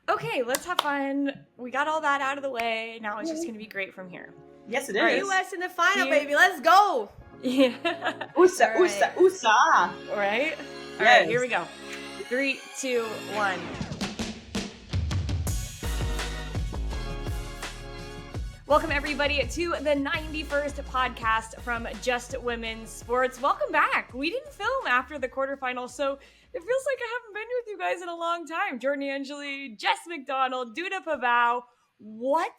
Okay, let's have fun. We got all that out of the way. Now it's just going to be great from here. Yes, it All right. is. U.S. in the final, Here- baby. Let's go. Yeah. Usa, All right. usa, usa. All right. All right, here we Yes. go. 3, 2, 1. Welcome, everybody, to the 91st podcast from Just Women's Sports. Welcome back. We didn't film after the quarterfinals, so it feels like I haven't been with you guys in a long time. Jordan Angeli, Jess McDonald, Duda Pavao. What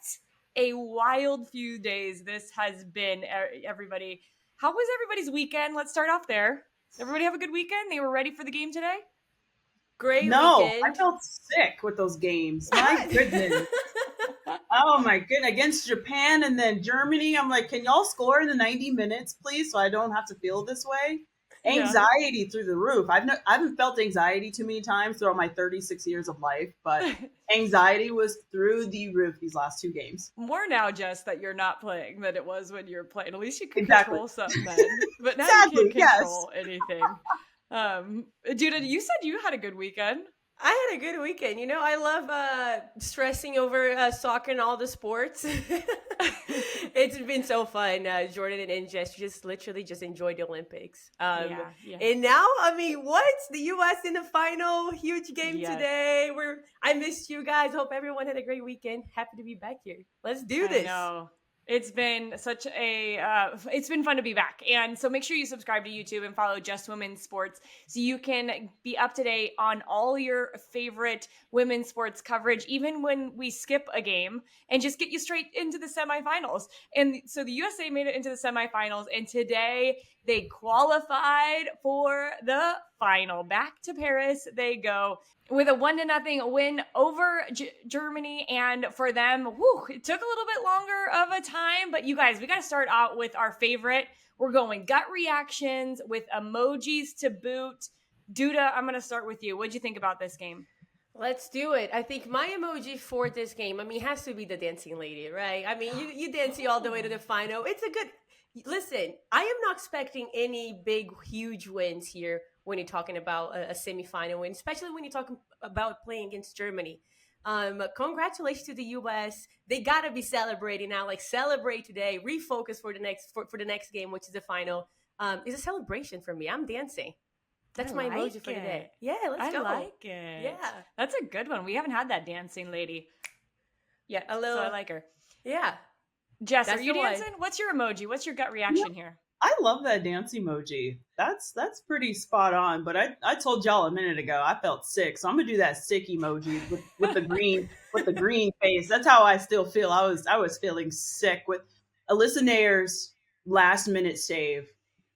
a wild few days this has been, everybody. How was everybody's weekend? Let's start off there. Everybody have a good weekend? They were ready for the game today? Great No, weekend. I felt sick with those games. My goodness. Oh my goodness. Against Japan and then Germany. I'm like, can y'all score in the 90 minutes, please? So I don't have to feel this way. Yeah. Anxiety through the roof. I haven't felt anxiety too many times throughout my 36 years of life, but anxiety was through the roof these last two games. More now, Jess, that you're not playing than it was when you were playing. At least you could Exactly. control something then. But now Sadly, you can't control anything. Judah, you said you had a good weekend. I had a good weekend. You know, I love stressing over soccer and all the sports. It's been so fun. Jordan and Jess just literally just enjoyed the Olympics. Yeah. And now, I mean, what? The U.S. in the final. Huge game Yes. today. I missed you guys. Hope everyone had a great weekend. Happy to be back here. Let's do this. I know. It's been such it's been fun to be back. And so make sure you subscribe to YouTube and follow Just Women's Sports so you can be up to date on all your favorite women's sports coverage, even when we skip a game, and just get you straight into the semifinals. And so the USA made it into the semifinals, and today they qualified for the final. Back to Paris they go with a 1-0 win over Germany. And for them, it took a little bit longer of a time, but you guys, we got to start out with our favorite. We're going gut reactions with emojis to boot. Duda, I'm going to start with you. What'd you think about this game? Let's do it. I think my emoji for this game, it has to be the dancing lady, right? You dancing all the way to the final. It's a good... Listen, I am not expecting any big, huge wins here when you're talking about a semifinal win, especially when you're talking about playing against Germany. Congratulations to the U.S. They gotta be celebrating now. Like, celebrate today. Refocus for the next game, which is the final. It's a celebration for me. I'm dancing. That's my emoji for today. Yeah, let's go. I like it. Yeah, that's a good one. We haven't had that dancing lady yet, so I like her. Yeah. Jess, are you dancing? What's your emoji? What's your gut reaction here? I love that dance emoji. That's pretty spot on. But I told y'all a minute ago I felt sick, so I'm gonna do that sick emoji with the green face. That's how I still feel. I was feeling sick with Alyssa Nair's last minute save.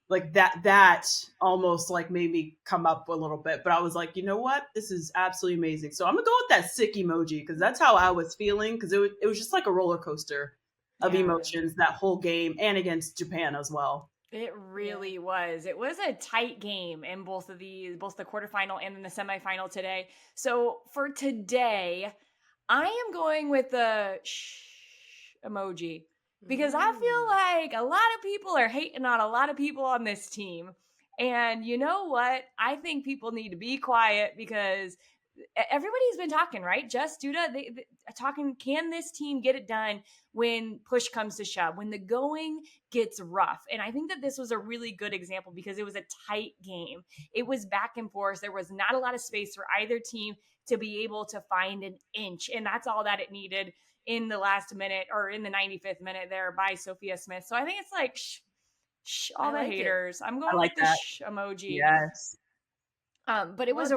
Like that almost like made me come up a little bit. But I was like, you know what? This is absolutely amazing. So I'm gonna go with that sick emoji because that's how I was feeling, because it was just like a roller coaster of emotions that whole game, and against Japan as well. It really was. It was a tight game in both the quarterfinal and then the semifinal today. So for today, I am going with the emoji because I feel like a lot of people are hating on a lot of people on this team. And you know what? I think people need to be quiet because everybody's been talking, right? Just Duda, they talking, can this team get it done when push comes to shove, when the going gets rough? And I think that this was a really good example because it was a tight game. It was back and forth. There was not a lot of space for either team to be able to find an inch. And that's all that it needed in the last minute, or in the 95th minute there by Sophia Smith. So I think it's like, all the haters. I'm going with the emoji. Yes. But it was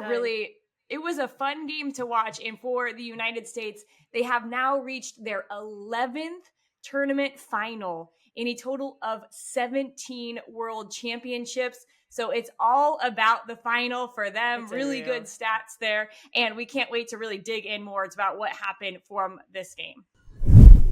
it was a fun game to watch. And for the United States, they have now reached their 11th tournament final in a total of 17 world championships. So it's all about the final for them. Really good stats there. And we can't wait to really dig in more. It's about what happened from this game.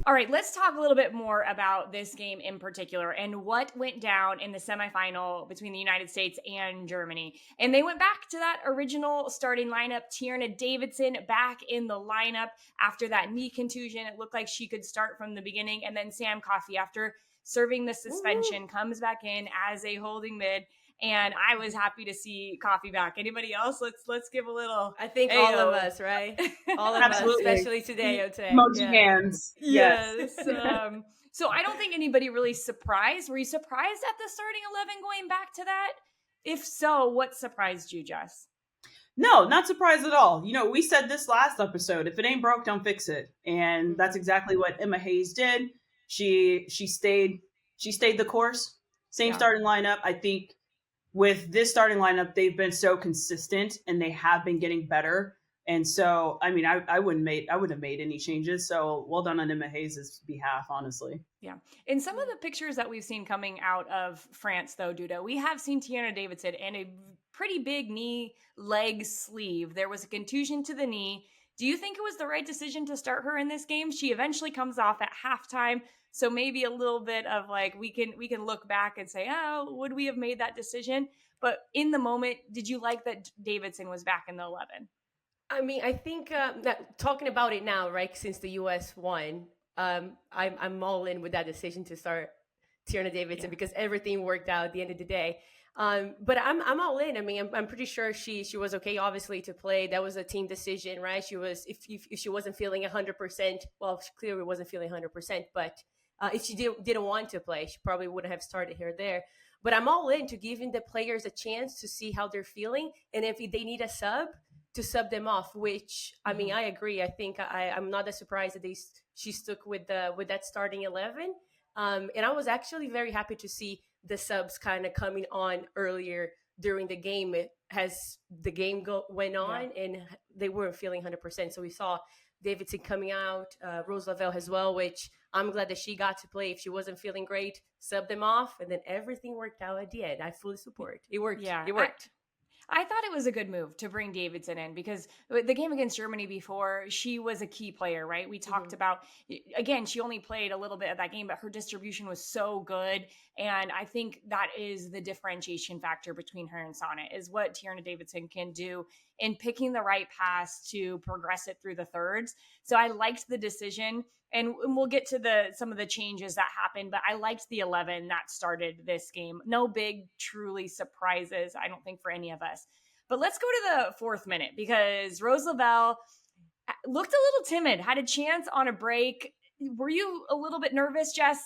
All right, let's talk a little bit more about this game in particular and what went down in the semifinal between the United States and Germany. And they went back to that original starting lineup. Tierna Davidson back in the lineup after that knee contusion. It looked like she could start from the beginning. And then Sam Coffey, after serving the suspension, comes back in as a holding mid. and I was happy to see Coffee back. Anybody else? Let's give a little. I think all of us, right? All of us, especially today, I would say. Emoji hands. Yes. So I don't think anybody really surprised. Were you surprised at the starting 11 going back to that? If so, what surprised you, Jess? No, not surprised at all. We said this last episode, if it ain't broke, don't fix it. And that's exactly what Emma Hayes did. She stayed the course. Same starting lineup. I think with this starting lineup, they've been so consistent and they have been getting better. And so, I mean, I wouldn't have made any changes. So well done on Emma Hayes' behalf, honestly. Yeah. In some of the pictures that we've seen coming out of France, though, Duda, we have seen Tierna Davidson in a pretty big knee, leg, sleeve. There was a contusion to the knee. Do you think it was the right decision to start her in this game? She eventually comes off at halftime. So maybe a little bit of like, we can look back and say, oh, would we have made that decision? But in the moment, did you like that Davidson was back in the 11? I mean, I think that talking about it now, right? Since the U.S. won, I'm all in with that decision to start Tierna Davidson because everything worked out at the end of the day. But I'm all in. I mean, I'm pretty sure she was okay, obviously, to play. That was a team decision, right? She was if she wasn't feeling 100%, well, she clearly wasn't feeling 100%. But if she didn't want to play, she probably wouldn't have started here there. But I'm all in to giving the players a chance to see how they're feeling, and if they need a sub, to sub them off, which I mean, I agree. I think I'm not that surprised that she stuck with that starting 11. And I was actually very happy to see the subs kind of coming on earlier during the game as the game went on, and they weren't feeling 100%. So we saw Davidson coming out, Rose Lavelle as well, which I'm glad that she got to play. If she wasn't feeling great, sub them off, and then everything worked out at the end. I fully support. It worked. Yeah, it worked. I thought it was a good move to bring Davidson in because the game against Germany before, she was a key player, right? We talked about, again, she only played a little bit of that game, but her distribution was so good. And I think that is the differentiation factor between her and Sonnet is what Tierna Davidson can do in picking the right pass to progress it through the thirds. So I liked the decision. And we'll get to some of the changes that happened, but I liked the 11 that started this game. No big, truly surprises, I don't think, for any of us. But let's go to the fourth minute because Rose Lavelle looked a little timid, had a chance on a break. Were you a little bit nervous, Jess,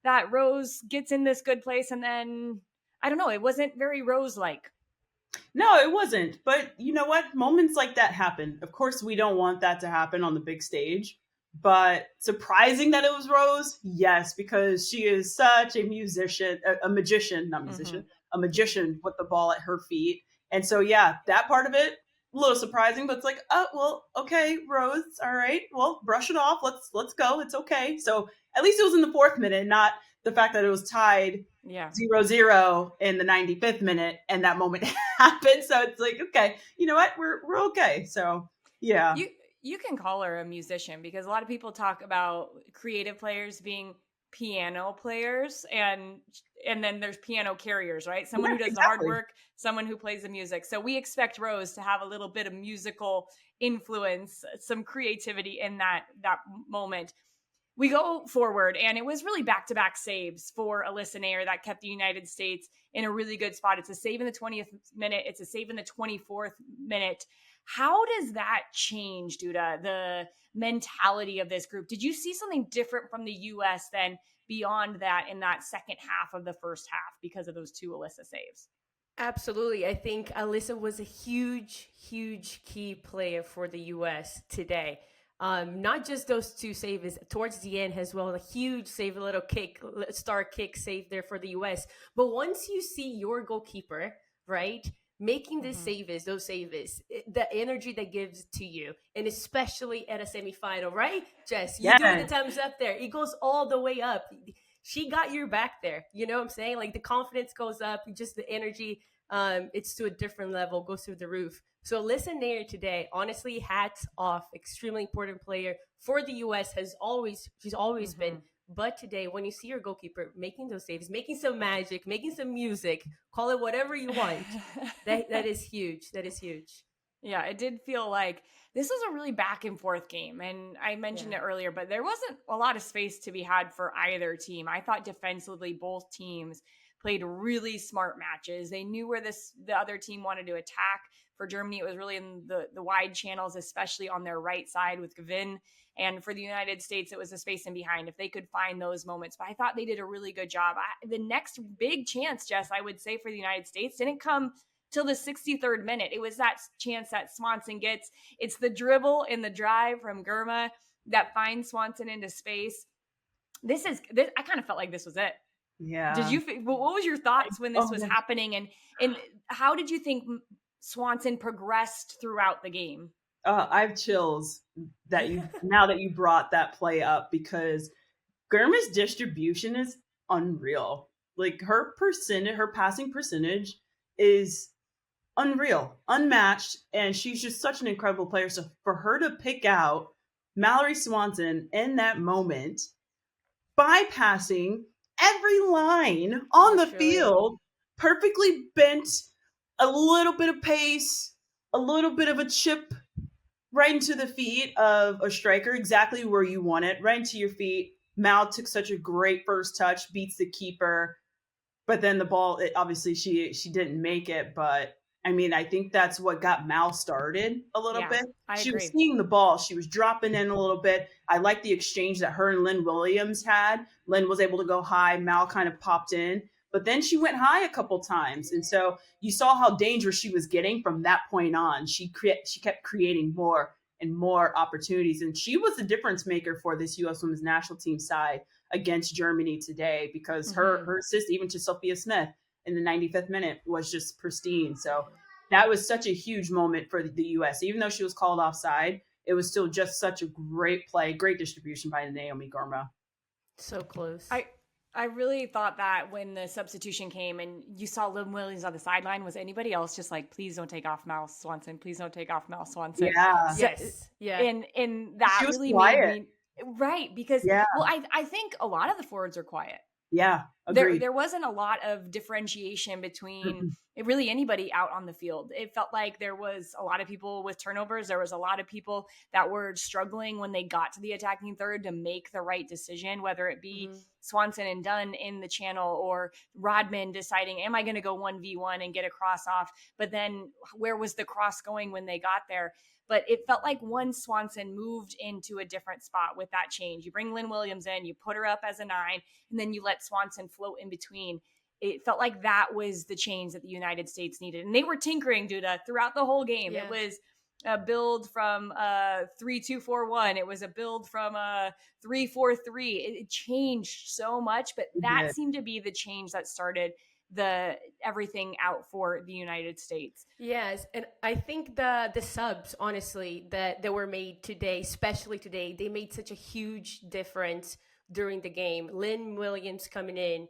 that Rose gets in this good place and then, I don't know, it wasn't very Rose-like? No, it wasn't. But you know what? Moments like that happen. Of course, we don't want that to happen on the big stage. But surprising that it was Rose, yes, because she is such a musician, a magician, not musician, a magician with the ball at her feet. And so, yeah, that part of it, a little surprising, but it's like, oh, well, okay, Rose, all right, well, brush it off. Let's go. It's okay. So at least it was in the fourth minute, not the fact that it was tied 0-0 in the 95th minute and that moment happened. So it's like, okay, you know what? We're okay. So, yeah. You can call her a musician because a lot of people talk about creative players being piano players and then there's piano carriers, right? Someone who does the hard work, someone who plays the music. So we expect Rose to have a little bit of musical influence, some creativity in that moment. We go forward, and it was really back-to-back saves for Alyssa Nair that kept the United States in a really good spot. It's a save in the 20th minute. It's a save in the 24th minute. How does that change, Duda, the mentality of this group? Did you see something different from the U.S. than beyond that in that second half of the first half because of those two Alyssa saves? Absolutely. I think Alyssa was a huge, huge key player for the U.S. today. Not just those two saves towards the end as well, a huge save, a little kick, star kick save there for the US. But once you see your goalkeeper, right, making those saves, the energy that gives to you, and especially at a semifinal, right, Jess? You doing the thumbs up there. It goes all the way up. She got your back there. You know what I'm saying? Like the confidence goes up, just the energy, it's to a different level, goes through the roof. So Alyssa Nair today, honestly, hats off. Extremely important player for the U.S. She's always been. But today, when you see your goalkeeper making those saves, making some magic, making some music, call it whatever you want, that is huge. That is huge. Yeah, it did feel like this was a really back and forth game. And I mentioned it earlier, but there wasn't a lot of space to be had for either team. I thought defensively, both teams played really smart matches. They knew where the other team wanted to attack. For Germany, it was really in the wide channels, especially on their right side with Gavin. And for the United States, it was the space in behind, if they could find those moments. But I thought they did a really good job. The next big chance, Jess, I would say for the United States didn't come till the 63rd minute. It was that chance that Swanson gets. It's the dribble and the drive from Girma that finds Swanson into space. This I kind of felt like this was it. Yeah. What was your thoughts when this was happening? And how did you think Swanson progressed throughout the game? I have chills now that you brought that play up, because Girma's distribution is unreal. Like her passing percentage is unreal, unmatched, and she's just such an incredible player. So for her to pick out Mallory Swanson in that moment, bypassing every line on the field, perfectly bent, a little bit of pace, a little bit of a chip right into the feet of a striker, exactly where you want it, right into your feet. Mal took such a great first touch, beats the keeper, but then the ball, obviously she didn't make it, but I mean, I think that's what got Mal started a little bit. She was seeing the ball. She was dropping in a little bit. I like the exchange that her and Lynn Williams had. Lynn was able to go high. Mal kind of popped in, but then she went high a couple times. And so you saw how dangerous she was getting from that point on. She kept creating more and more opportunities. And she was the difference maker for this U.S. Women's National Team side against Germany today, because her assist, even to Sophia Smith, in the 95th minute was just pristine. So that was such a huge moment for the U.S. Even though she was called offside, it was still just such a great play, great distribution by Naomi Girma. So close. I really thought that when the substitution came and you saw Lynn Williams on the sideline, was anybody else just like, please don't take off Mal Swanson. Please don't take off Mal Swanson. Yeah. Yes. Yeah. And that she was really quiet. made me, right. Because, well, I think a lot of the forwards are quiet. Yeah, agreed. There wasn't a lot of differentiation between really anybody out on the field. It felt like there was a lot of people with turnovers. There was a lot of people that were struggling when they got to the attacking third to make the right decision, whether it be Swanson and Dunn in the channel or Rodman deciding, am I going to go 1v1 and get a cross off? But then where was the cross going when they got there? But it felt like once Swanson moved into a different spot with that change, you bring Lynn Williams in, you put her up as a 9, and then you let Swanson float in between. It felt like that was the change that the United States needed. And they were tinkering, Duda, throughout the whole game. Yeah. It was a build from 3-2-4-1. It was a build from 3-4-3. It changed so much, but that seemed to be the change that started everything out for the United States. Yes, and I think the subs, honestly, that were made today, especially today, they made such a huge difference during the game. Lynn Williams coming in,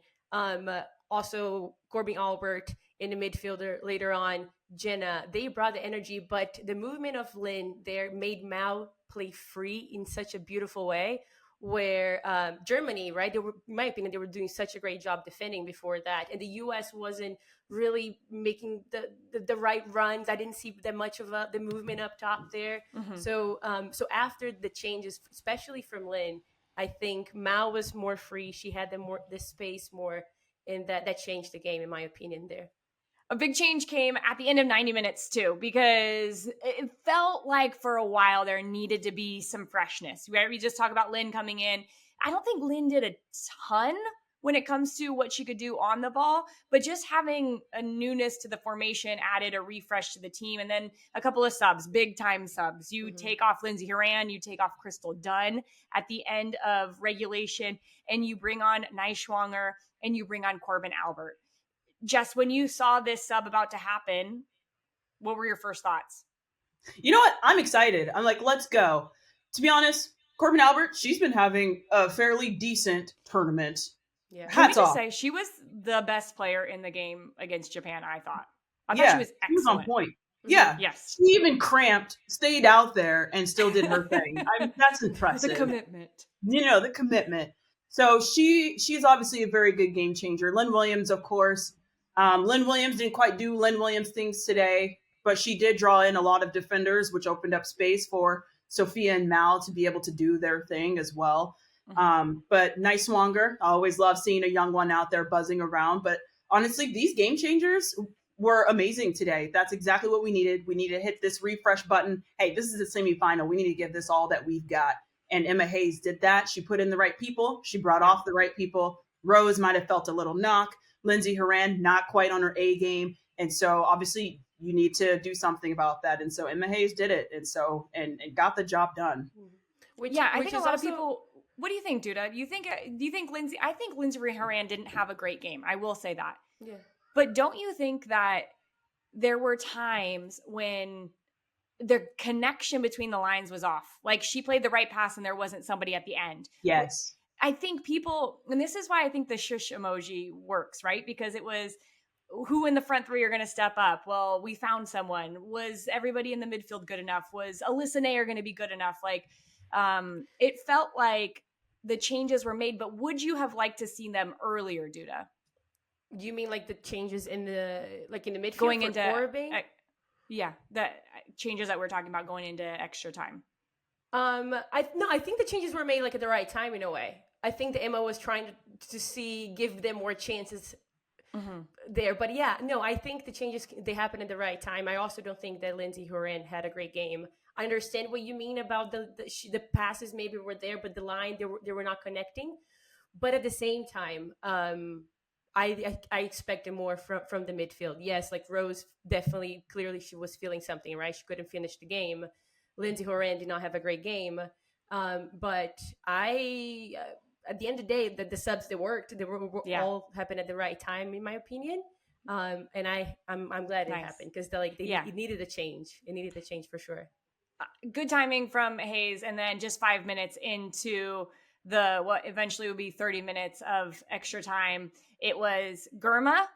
also Corbin Albert in the midfielder later on, Jenna, they brought the energy, but the movement of Lynn there made Mal play free in such a beautiful way, where Germany, right, they were, in my opinion, they were doing such a great job defending before that, and the U.S. wasn't really making the right runs. I didn't see that much of the movement up top there. So after the changes, especially from Lynn, I think Mal was more free. She had the space more, and that changed the game, in my opinion, there. A big change came at the end of 90 minutes too, because it felt like for a while there needed to be some freshness. Right? We just talk about Lynn coming in. I don't think Lynn did a ton when it comes to what she could do on the ball, but just having a newness to the formation added a refresh to the team. And then a couple of subs, big time subs. You take off Lindsey Horan, you take off Crystal Dunn at the end of regulation, and you bring on Neishwanger and you bring on Corbin Albert. Jess, when you saw this sub about to happen, what were your first thoughts? You know what? I'm excited. I'm like, let's go. To be honest, Corbin Albert, she's been having a fairly decent tournament. Yeah. Hats off. Say, she was the best player in the game against Japan, I thought. I thought she was excellent. She was on point. Yeah. Yes. She even cramped, stayed out there, and still did her thing. That's impressive. The commitment. The commitment. So she's obviously a very good game changer. Lynn Williams, of course. Lynn Williams didn't quite do Lynn Williams things today, but she did draw in a lot of defenders, which opened up space for Sophia and Mal to be able to do their thing as well. But Neishwanger, I always love seeing a young one out there buzzing around. But honestly, these game changers were amazing today. That's exactly what we needed. We need to hit this refresh button. Hey, this is a semifinal. We need to give this all that we've got. And Emma Hayes did that. She put in the right people. She brought off the right people. Rose might have felt a little knock. Lindsey Horan, not quite on her A game. And so obviously you need to do something about that. And so Emma Hayes did it. And so, and got the job done. I think a lot of people, what do you think, Duda? Do you think Lindsey, I think Lindsey Horan didn't have a great game. I will say that. Yeah. But don't you think that there were times when the connection between the lines was off? Like she played the right pass and there wasn't somebody at the end. Yes. I think people, and this is why I think the shush emoji works, right? Because it was who in the front three are going to step up? Well, we found someone. Was everybody in the midfield good enough? Was Alyssa Nair going to be good enough? Like, it felt like the changes were made, but would you have liked to see them earlier, Duda? Do you mean like the changes in the midfield going for into Corbin? The changes that we're talking about going into extra time. I think the changes were made like at the right time in a way. I think the Emma was trying to give them more chances there. But yeah, no, I think the changes, they happened at the right time. I also don't think that Lindsey Horan had a great game. I understand what you mean about the passes maybe were there, but the line, they were not connecting. But at the same time, I expected more from the midfield. Yes, like Rose definitely, clearly she was feeling something, right? She couldn't finish the game. Lindsey Horan did not have a great game. But at the end of the day, the subs that worked, they were all happened at the right time, in my opinion. And I'm glad it happened because it needed a change. It needed a change for sure. Good timing from Hayes, and then just 5 minutes into what eventually would be 30 minutes of extra time, it was Girma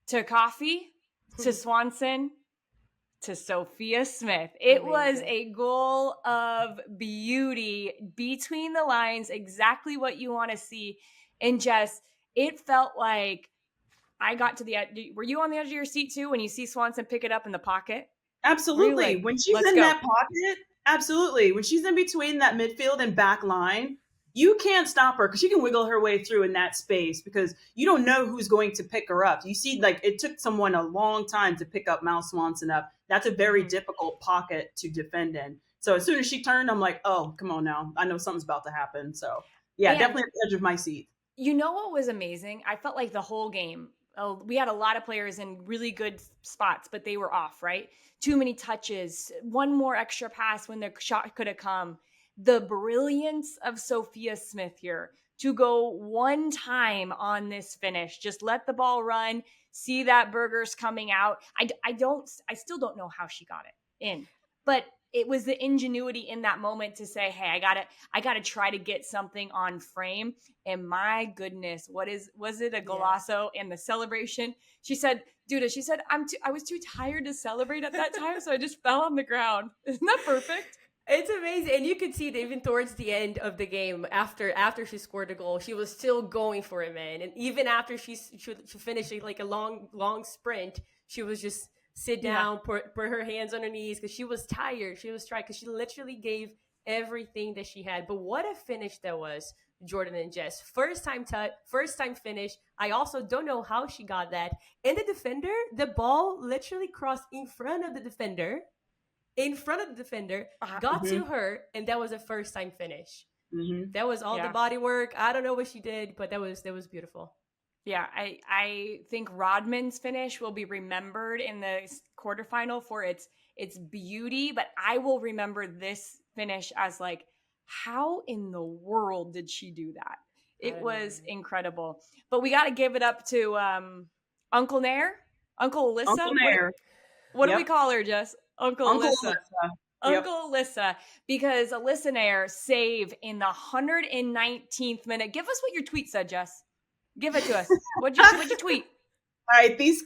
to Coffee to Swanson to Sophia Smith. It was a goal of beauty between the lines, exactly what you want to see. And Jess, it felt like I got to the edge. Were you on the edge of your seat too when you see Swanson pick it up in the pocket? Absolutely. When she's in that pocket, absolutely. When she's in between that midfield and back line, you can't stop her because she can wiggle her way through in that space because you don't know who's going to pick her up. You see, like it took someone a long time to pick up Mal Swanson up. That's a very difficult pocket to defend in. So as soon as she turned, I'm like, oh, come on now. I know something's about to happen. So yeah, definitely at the edge of my seat. You know what was amazing? I felt like the whole game, we had a lot of players in really good spots, but they were off, right? Too many touches, one more extra pass when the shot could have come. The brilliance of Sophia Smith here to go one time on this finish, just let the ball run, see that burger's coming out. I still don't know how she got it in, but it was the ingenuity in that moment to say, hey, I gotta try to get something on frame. And my goodness, was it a golazo in the celebration? She said, Duda, I was too tired to celebrate at that time. So I just fell on the ground. Isn't that perfect? It's amazing. And you could see that even towards the end of the game, after she scored a goal, she was still going for it, man. And even after she finished like a long sprint, she was just sit down, put her hands on her knees because she was tired. She was tired because she literally gave everything that she had. But what a finish that was, Jordan and Jess. First time finish. I also don't know how she got that. And the ball literally crossed in front of the defender. Got to her, and that was a first time finish. That was all the body work. I don't know what she did, but that was beautiful. Yeah, I think Rodman's finish will be remembered in the quarterfinal for its beauty, but I will remember this finish as like, how in the world did she do that? It was incredible. But we got to give it up to Uncle Nair, Uncle Alyssa. Uncle Nair. What do we call her, Jess? Uncle Alyssa. Yep. Uncle Alyssa, because Alyssa Nair save in the 119th minute. Give us what your tweet said, Jess. Give it to us. What'd you tweet? All right, these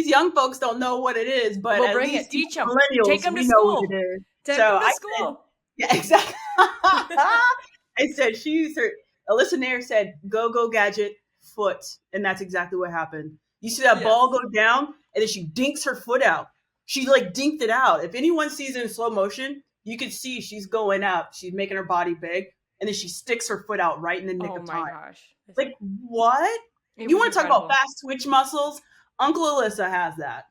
young folks don't know what it is, but we'll bring it. Teach them. Millennials, Take them to we school. know what it is. Take them to school. Yeah, exactly. I said she used her. Alyssa Nair said, "Go gadget foot," and that's exactly what happened. You see that ball go down, and then she dinks her foot out. She like dinked it out. If anyone sees it in slow motion, you can see she's going up. She's making her body big, and then she sticks her foot out right in the nick of time. Oh my gosh! Like what? It You was want to talk about incredible. fast switch muscles? Uncle Alyssa has that.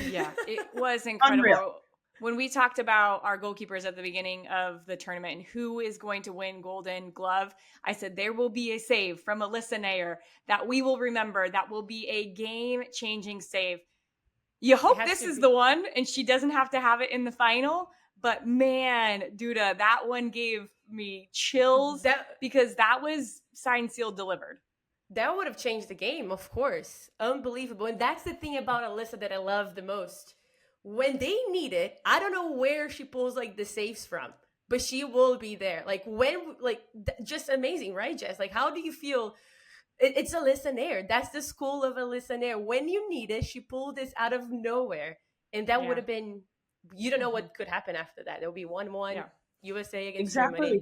Yeah, it was Unreal. incredible. When we talked about our goalkeepers at the beginning of the tournament and who is going to win Golden Glove, I said there will be a save from Alyssa Nair that we will remember. That will be a game-changing save. You hope this is the one and she doesn't have to have it in the final. But man, Duda, that one gave me chills because that was signed, sealed, delivered. That would have changed the game, of course. Unbelievable. And that's the thing about Alyssa that I love the most. When they need it, I don't know where she pulls like the saves from, but she will be there. Like just amazing, right, Jess? Like, how do you feel? It's Alyssa Nair. That's the school of Alyssa Nair. When you need it, she pulled this out of nowhere. And that would have been, you don't know what could happen after that. There will be 1-1 USA against Germany.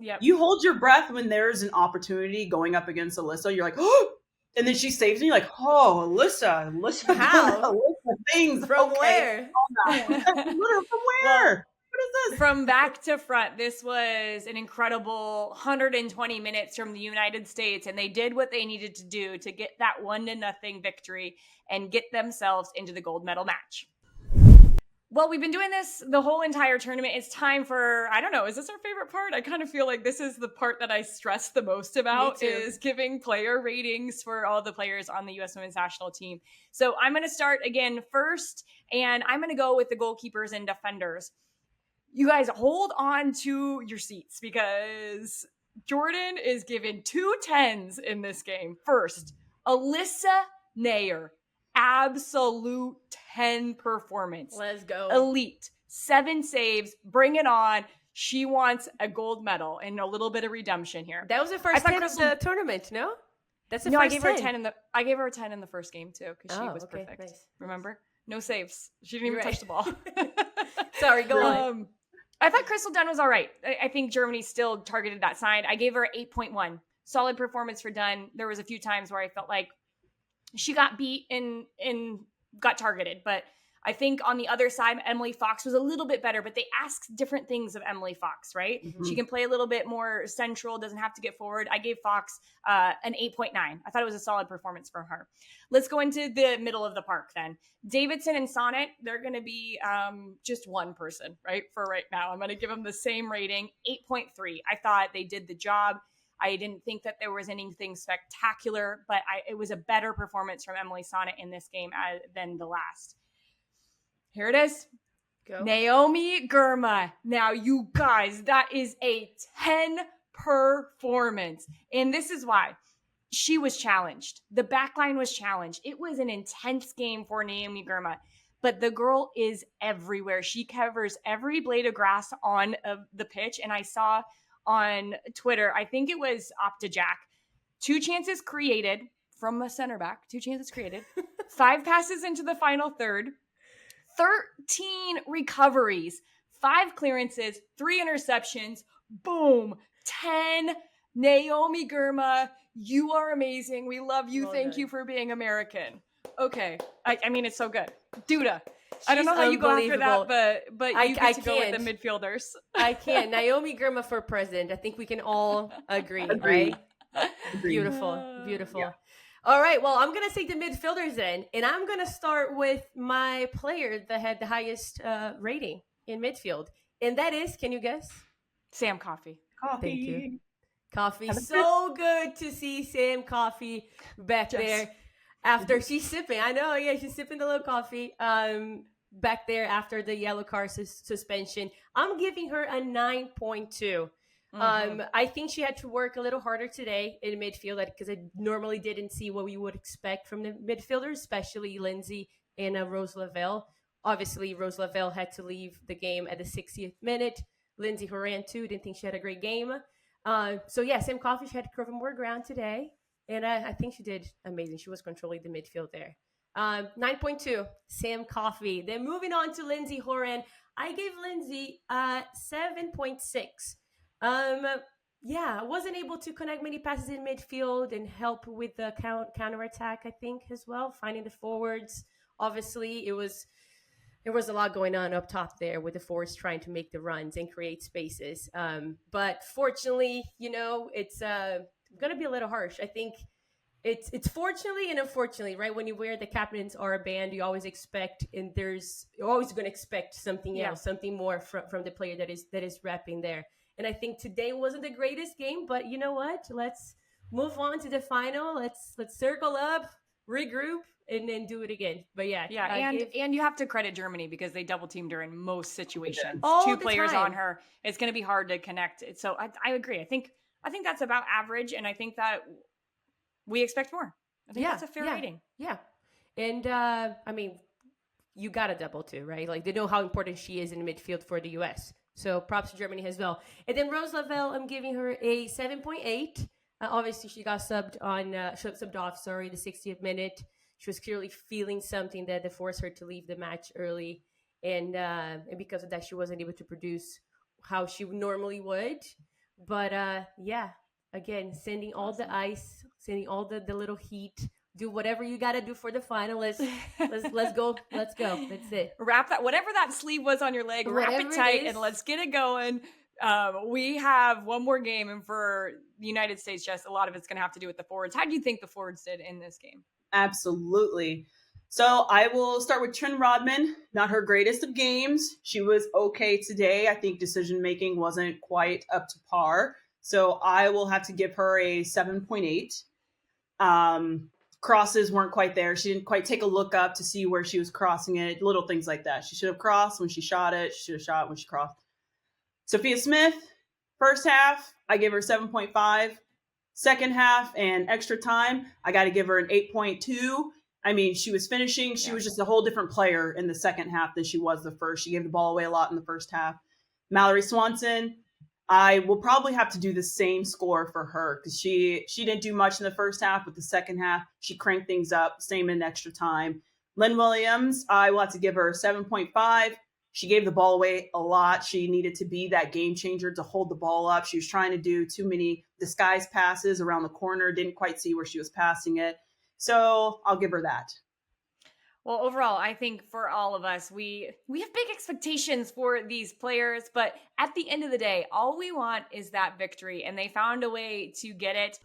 Yep. You hold your breath when there's an opportunity going up against Alyssa. You're like, oh, and then she saves me. You're like, oh, Alyssa, how? Alyssa things from where? From where? What is this? From back to front, this was an incredible 120 minutes from the United States, and they did what they needed to do to get that 1-0 victory and get themselves into the gold medal match. Well, we've been doing this the whole entire tournament. It's time for, I don't know, is this our favorite part? I kind of feel like this is the part that I stress the most about, is giving player ratings for all the players on the U.S. Women's National Team. So I'm going to start again first, and I'm going to go with the goalkeepers and defenders. You guys hold on to your seats because Jordan is given 2 10s in this game. First, Alyssa Nair. Absolute 10 performance. Let's go. Elite. 7 saves. Bring it on. She wants a gold medal and a little bit of redemption here. That was the first 10 of the tournament, no? That's the first I gave her a 10 I gave her a 10 in the first game too because she was perfect. Nice. Remember? No saves. She didn't even touch the ball. Sorry, go on. I thought Crystal Dunn was all right. I think Germany still targeted that side. I gave her 8.1. Solid performance for Dunn. There was a few times where I felt like she got beat and got targeted. But I think on the other side, Emily Fox was a little bit better, but they asked different things of Emily Fox, right? Mm-hmm. She can play a little bit more central, doesn't have to get forward. I gave Fox an 8.9. I thought it was a solid performance for her. Let's go into the middle of the park then. Davidson and Sonnet, they're going to be just one person, right? For right now, I'm going to give them the same rating, 8.3. I thought they did the job. I didn't think that there was anything spectacular, but it was a better performance from Emily Sonnet in this game than the last. Here it is. Go. Naomi Girma. Now, you guys, that is a 10 performance. And this is why. She was challenged. The backline was challenged. It was an intense game for Naomi Girma. But the girl is everywhere. She covers every blade of grass on the pitch. And I saw on Twitter, I think it was OptaJack, 2 chances created from a center back, 2 chances created, 5 passes into the final third, 13 recoveries, 5 clearances, 3 interceptions, boom, 10. Naomi Girma, you are amazing. We love you. Thank you for being American. Okay. I mean, it's so good. Duda. I don't know how you go after that, but you get to go with the midfielders. I can't. Naomi Girma for president. I think we can all agree, right? Beautiful. Yeah. All right. Well, I'm going to say the midfielders then, and I'm going to start with my player that had the highest rating in midfield, and that is, can you guess? Sam Coffey. Thank you. Coffee. So good to see Sam Coffey back there. After she's sipping, I know, she's sipping the little coffee back there after the yellow card suspension. I'm giving her a 9.2. I think she had to work a little harder today in midfield because I normally didn't see what we would expect from the midfielders, especially Lindsay and Rose Lavelle. Obviously, Rose Lavelle had to leave the game at the 60th minute. Lindsay Horan, too, didn't think she had a great game. Sam Coffey, she had to cover more ground today. And I think she did amazing. She was controlling the midfield there. 9.2, Sam Coffey. Then moving on to Lindsay Horan. I gave Lindsay 7.6. I wasn't able to connect many passes in midfield and help with the counterattack, I think, as well. Finding the forwards. Obviously, there was a lot going on up top there with the forwards trying to make the runs and create spaces. But fortunately, it's going to be a little harsh. I think It's fortunately and unfortunately, right? When you wear the captain's armband, you always expect, and you're always going to expect something else, something more from the player that is repping there. And I think today wasn't the greatest game, but you know what? Let's move on to the final. Let's circle up, regroup, and then do it again. But yeah, Yeah, and you have to credit Germany because they double teamed her in most situations. all Two the players time. on her. It's going to be hard to connect. So I agree. I think that's about average, and I think that we expect more. I think that's a fair rating. Yeah. And I mean, you got a double too, right? Like they know how important she is in midfield for the US. So props to Germany as well. And then Rose Lavelle, I'm giving her a 7.8. Obviously, she got subbed off, the 60th minute. She was clearly feeling something that forced her to leave the match early. And because of that, she wasn't able to produce how she normally would. But yeah, again, sending all the ice, sending all the little heat. Do whatever you got to do for the finalists. Let's go. Let's go. That's it. Wrap that, whatever that sleeve was on your leg, wrap it tight and let's get it going. We have one more game, and for the United States, Jess, a lot of it's going to have to do with the forwards. How do you think the forwards did in this game? Absolutely. So I will start with Trin Rodman. Not her greatest of games. She was okay today. I think decision making wasn't quite up to par. So I will have to give her a 7.8. Crosses weren't quite there. She didn't quite take a look up to see where she was crossing it. Little things like that. She should have crossed when she shot it. She should have shot when she crossed. Sophia Smith, first half, I gave her 7.5. Second half and extra time, I got to give her an 8.2. I mean, she was finishing. She was just a whole different player in the second half than she was the first. She gave the ball away a lot in the first half. Mallory Swanson, I will probably have to do the same score for her because she didn't do much in the first half, but the second half, she cranked things up, same in extra time. Lynn Williams, I will have to give her a 7.5. She gave the ball away a lot. She needed to be that game changer to hold the ball up. She was trying to do too many disguise passes around the corner, didn't quite see where she was passing it. So I'll give her that. Well, overall, I think for all of us, we have big expectations for these players, but at the end of the day, all we want is that victory, and they found a way to get it.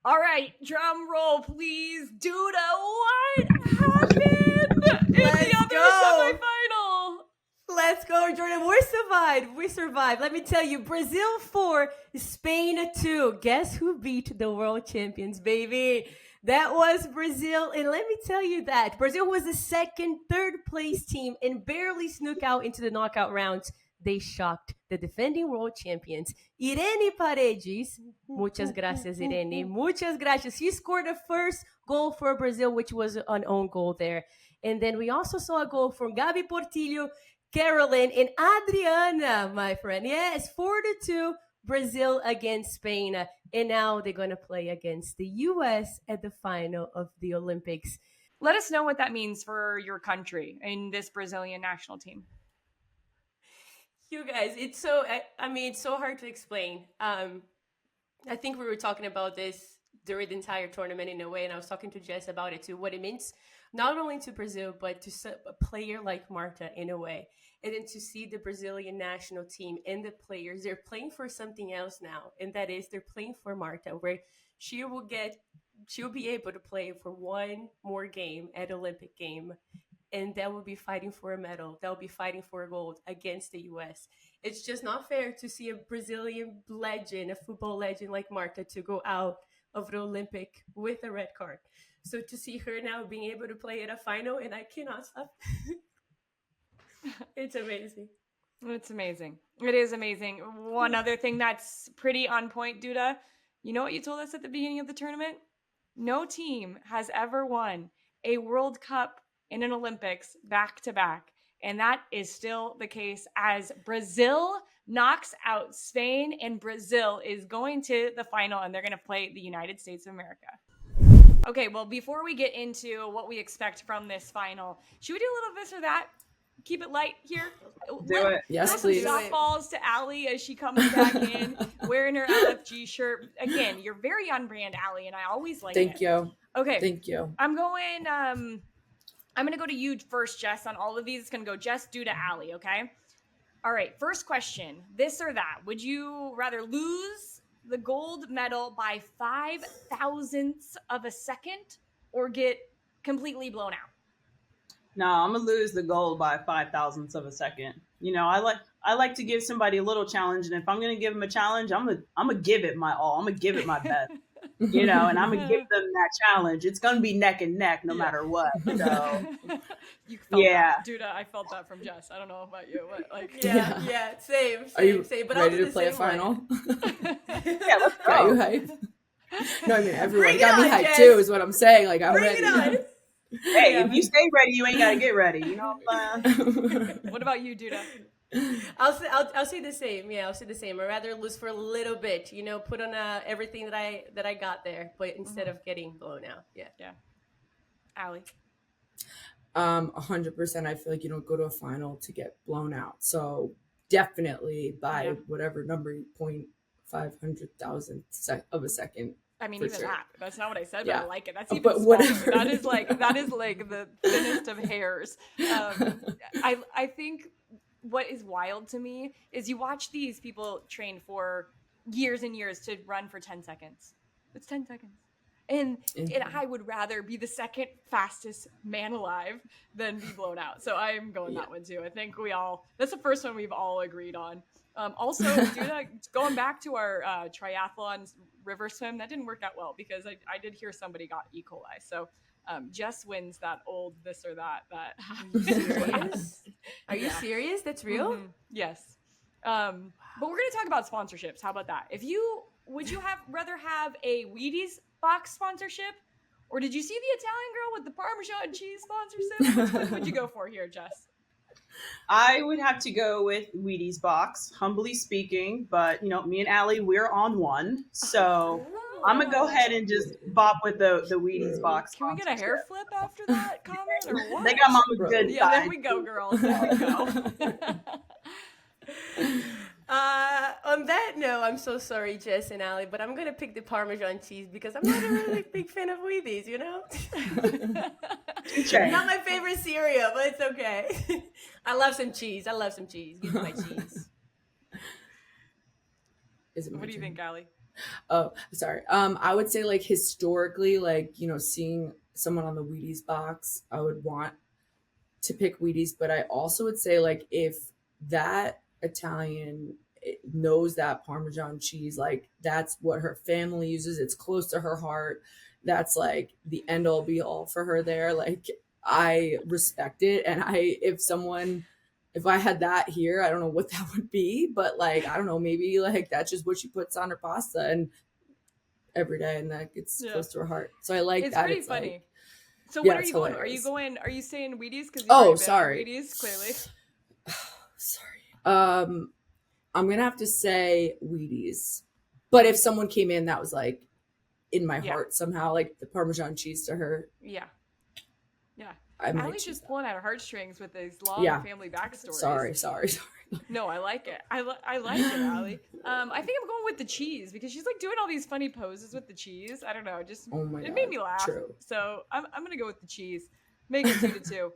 All right, drum roll, please. Duda, what happened in the other semifinal? Let's go, Jordan. We survived. Let me tell you, Brazil 4, Spain 2. Guess who beat the world champions, baby? That was Brazil. And let me tell you that Brazil was the third place team and barely snuck out into the knockout rounds. They shocked the defending world champions. Irene Paredes. Muchas gracias, Irene. Muchas gracias. She scored the first goal for Brazil, which was an own goal there. And then we also saw a goal from Gabi Portillo, Carolyn, and Adriana, my friend. Yes, 4-2, Brazil against Spain. And now they're going to play against the U.S. at the final of the Olympics. Let us know what that means for your country in this Brazilian national team. You guys, it's so hard to explain. I think we were talking about this during the entire tournament in a way, and I was talking to Jess about it too, what it means not only to Brazil, but to a player like Marta in a way. And then to see the Brazilian national team and the players, they're playing for something else now. And that is they're playing for Marta, where she'll be able to play for one more game at Olympic game. And that will be fighting for a medal. That will be fighting for a gold against the U.S. It's just not fair to see a Brazilian legend, a football legend like Marta, to go out of the Olympic with a red card. So to see her now being able to play at a final, and I cannot stop. It's amazing. It's amazing. It is amazing. One other thing that's pretty on point, Duda, you know what you told us at the beginning of the tournament? No team has ever won a World Cup in an Olympics back-to-back. And that is still the case as Brazil knocks out Spain, and Brazil is going to the final, and they're going to play the United States of America. Okay, well, before we get into what we expect from this final, should we do a little this or that? Keep it light here. Do it. Yes, please. Softballs to Allie as she comes back in, wearing her LFG shirt. Again, you're very on brand, Allie, and I always like it. Thank you. Okay. Thank you. I'm going to go to you first, Jess, on all of these. It's going to go Jess, Duda, Allie, okay? All right, first question. This or that. Would you rather lose the gold medal by 5 thousandths of a second or get completely blown out? No, I'm gonna lose the gold by 5 thousandths of a second. You know, I like to give somebody a little challenge, and if I'm gonna give them a challenge, I'm gonna give it my all. I'm gonna give it my best. You know, and I'm gonna give them that challenge. It's gonna be neck and neck no matter what. So You felt yeah, that, Duda. I felt that from Jess. I don't know about you. What, like, Yeah, same. Are you same. But ready I'll do to the play a same way. final? yeah, let's Got you go. hyped? No, I mean everyone Bring it got me on, hyped Jess. too. Is what I'm saying. Like I'm Bring ready. it on. Hey, Yeah. if you stay ready, you ain't gotta get ready. You know what I'm saying? what about you, Duda? I'll say the same. Yeah, I'll say the same. I'd rather lose for a little bit, put on everything that I got there, but instead of getting blown out. Yeah. Allie. 100%. I feel like you don't go to a final to get blown out. So definitely by whatever number, 0.500,000 of a second. I mean, For even sure. that. That's not what I said, Yeah. but I like it. That's Oh, even but smaller. whatever. That is like the thinnest of hairs. I think what is wild to me is you watch these people train for years and years to run for 10 seconds. It's 10 seconds. And I would rather be the second fastest man alive than be blown out. So I'm going that one too. I think that's the first one we've all agreed on. Also, going back to our triathlon river swim, that didn't work out well because I did hear somebody got E. coli. So Jess wins that old this or that. Are you serious? Are you serious? That's real? Mm-hmm. Yes. But we're going to talk about sponsorships. How about that? Would you rather have a Wheaties box sponsorship, or did you see the Italian girl with the Parmesan cheese sponsorship? Which one would you go for here, Jess? I would have to go with Wheaties box, humbly speaking, but me and Allie, we're on one. So I'm gonna go ahead and just bop with the Wheaties box. Can we get a hair flip after that comment, or what? They got mama's good Yeah, side. there we go, girls. There we go. On that note, I'm so sorry, Jess and Allie, but I'm gonna pick the Parmesan cheese because I'm not a really big fan of Wheaties, Not my favorite cereal, but it's okay. I love some cheese. Give me my cheese. What do you think, Allie? Oh, sorry. I would say like historically, seeing someone on the Wheaties box, I would want to pick Wheaties, but I also would say like if that Italian knows that Parmesan cheese, like that's what her family uses, it's close to her heart, that's like the end all be all for her there, like I respect it. And if I had that here, I don't know what that would be, but like I don't know, maybe like that's just what she puts on her pasta and every day, and that gets close to her heart. So I like it's that. Pretty it's funny. like, so what are you going? Are you saying Wheaties? Sorry. Wheaties, clearly. Sorry. I'm gonna have to say Wheaties, but if someone came in that was like in my heart somehow, like the Parmesan cheese to her, Allie's just pulling out her heartstrings with these long family backstories. Sorry. No, I like it. I like it, Allie. I think I'm going with the cheese because she's like doing all these funny poses with the cheese. I don't know, it made me laugh. True. So I'm gonna go with the cheese. Make it 2-2.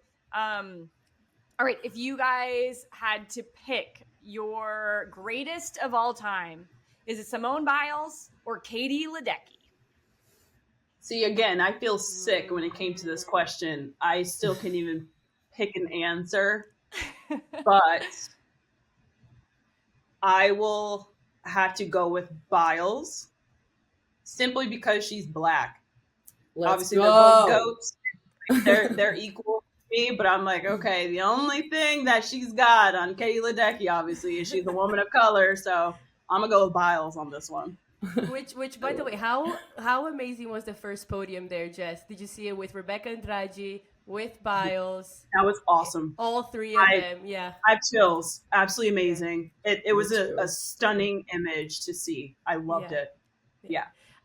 All right, if you guys had to pick your greatest of all time, is it Simone Biles or Katie Ledecky? See, again, I feel sick when it came to this question. I still can't even pick an answer, but I will have to go with Biles simply because she's black. Obviously, they're both goats. They're equal to me, but I'm like, okay, the only thing that she's got on Katie Ledecky, obviously, is she's a woman of color. So I'm gonna go with Biles on this one. Which, by the way, how amazing was the first podium there, Jess? Did you see it with Rebecca Andrade, with Biles? That was awesome. All three of them, yeah. I have chills. Absolutely amazing. It was a stunning image to see. I loved it. Yeah.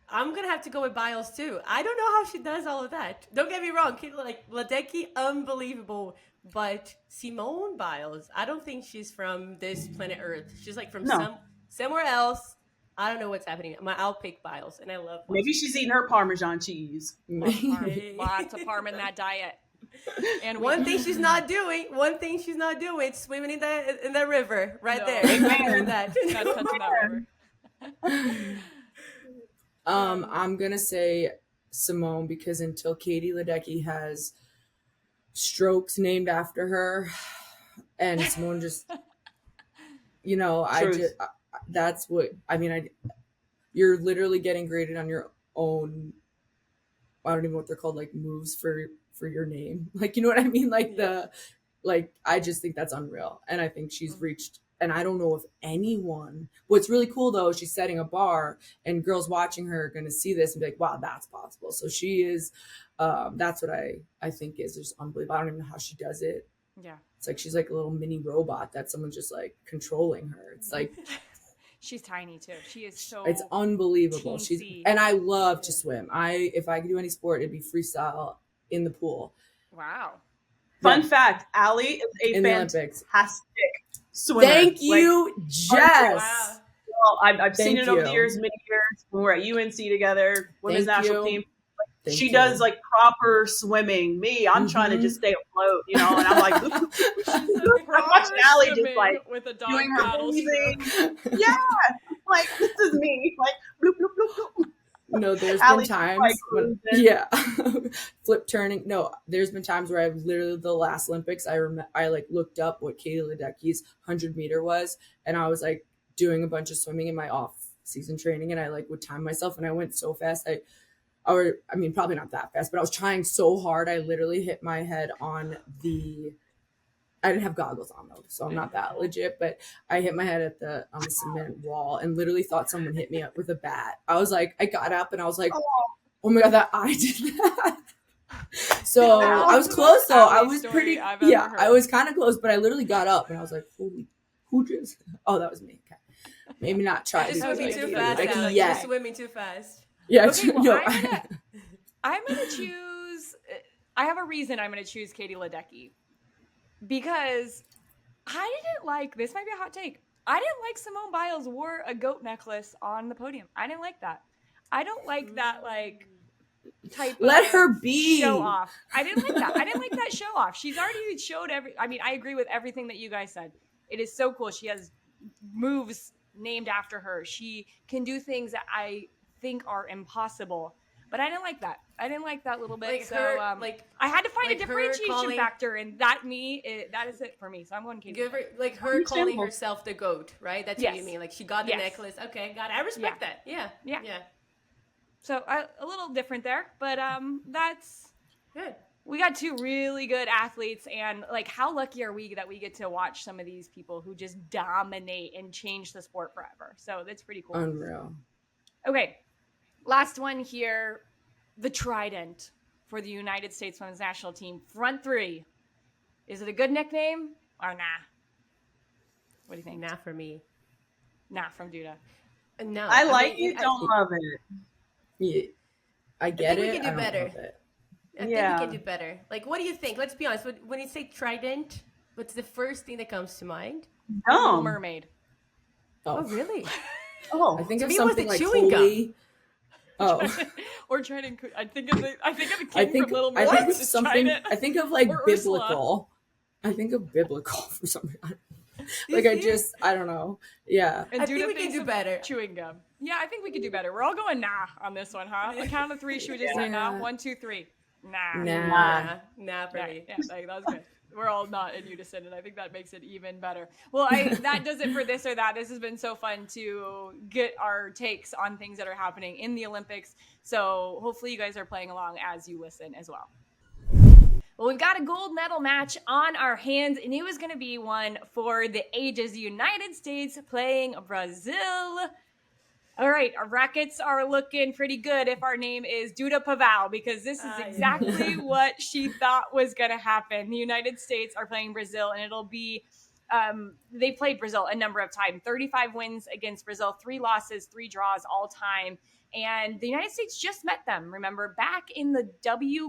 I'm going to have to go with Biles, too. I don't know how she does all of that. Don't get me wrong. Like, Ledecky, unbelievable. But Simone Biles, I don't think she's from this planet Earth. She's like from somewhere else. I don't know what's happening. I'll pick Biles, and I love Biles. Maybe she's eating her Parmesan cheese. Lots of parm in that diet. And one thing she's not doing, is swimming in the river right there. Amen. Not touching that river. I'm gonna say Simone because until Katie Ledecky has strokes named after her, and Simone just, Truth. that's what I mean. You're literally getting graded on your own. I don't even know what they're called, like moves for your name. Like, you know what I mean? Like I just think that's unreal, and I think she's reached. And I don't know if anyone. What's really cool though, she's setting a bar, and girls watching her are going to see this and be like, "Wow, that's possible." So she is. That's what I think is just unbelievable. I don't even know how she does it. Yeah. It's like she's like a little mini robot that someone's just like controlling her. It's like she's tiny too. She is so. it's unbelievable. teensy. And I love to swim. If I could do any sport, it'd be freestyle in the pool. Wow. Fun fact: Allie is a In the Olympics. fantastic swimmer. Thank you, Jess. Wow. Well, I've seen Thank it over the you. years, many years when we're at UNC together, women's Thank national you. team. Thank She you. does like proper swimming. Me, I'm trying to just stay afloat, and I'm like, I'm watching Allie just like with a dog doing her paddle breathing. stroke. Yeah, like this is me. Like bloop bloop bloop bloop. No, there's Allie's been times like when, cruising. flip turning. No, there's been times where I've literally the last Olympics. I like looked up what Katie Ledecky's 100-meter was, and I was like doing a bunch of swimming in my off season training, and I like would time myself, and I went so fast. I mean, probably not that fast, but I was trying so hard. I literally hit my head on I didn't have goggles on though, so I'm not that legit, but I hit my head on the cement wall and literally thought someone hit me up with a bat. I was like, I got up and I was like, oh my God, that I did that. So I was close though. I was pretty, I was kind of close, but I literally got up and I was like, holy, who just, oh, that was me. Okay. Maybe not try to Just do swimming like too Katie fast, Ledecky Alex. yet. You're swimming too fast. Yeah, Okay, well, no, I'm gonna choose. I have a reason I'm gonna choose Katie Ledecky because I didn't like this. Might be a hot take. I didn't like Simone Biles wore a goat necklace on the podium. I didn't like that. I don't like that like type. Let of her be. show off. I didn't like that. I didn't like that show off. She's already showed I mean, I agree with everything that you guys said. It is so cool. She has moves named after her. She can do things that I think are impossible. But I didn't like that. I didn't like that little bit. Like so her, I had to find like a her differentiation calling- factor, and that is it for me. So I'm going Katie. Give her, like her calling herself the GOAT, right? That's what you Yes. mean. Like she got the Yes. necklace. Okay, got it. I respect that. Yeah. Yeah. Yeah. So a little different there, but that's Good. we got two really good athletes, and like how lucky are we that we get to watch some of these people who just dominate and change the sport forever. So that's pretty cool. Unreal. Okay, last one here. The Trident for the United States Women's National Team. Front three. Is it a good nickname or nah? What do you think? Nah for me. Nah from Duda. No. I like it, don't love it. Yeah, I get think it. we can I do don't better. love it. I think we can do better. Like, what do you think? Let's be honest. When you say Trident, what's the first thing that comes to mind? Little Dumb. Mermaid. Oh, really? Oh, I think To of me, it was something the like chewing gum. holy. Oh, Or Trident. I think of the king from Little I Mermaid. think of Just something. Trident. I think of like Or Ursula. biblical. I think of biblical for some reason. You Like see? I don't know. Yeah. And I think Duda we can thinks do of better. Chewing gum. Yeah, I think we could do better. We're all going nah on this one, huh? A count of three. Should we just say nah? Yeah. 1, 2, 3. Nah. Nah. Nah for Yeah, me. yeah, that was good. We're all not in unison, and I think that makes it even better. Well, that does it for this or that. This has been so fun to get our takes on things that are happening in the Olympics. So hopefully you guys are playing along as you listen as well. Well, we've got a gold medal match on our hands, and it was going to be one for the ages. United States playing Brazil. All right, our brackets are looking pretty good if our name is Duda Pavao, because this is exactly what she thought was going to happen. The United States are playing Brazil, and it'll be they played Brazil a number of times. 35 wins against Brazil, 3 losses, 3 draws all time. And the United States just met them, remember, back in the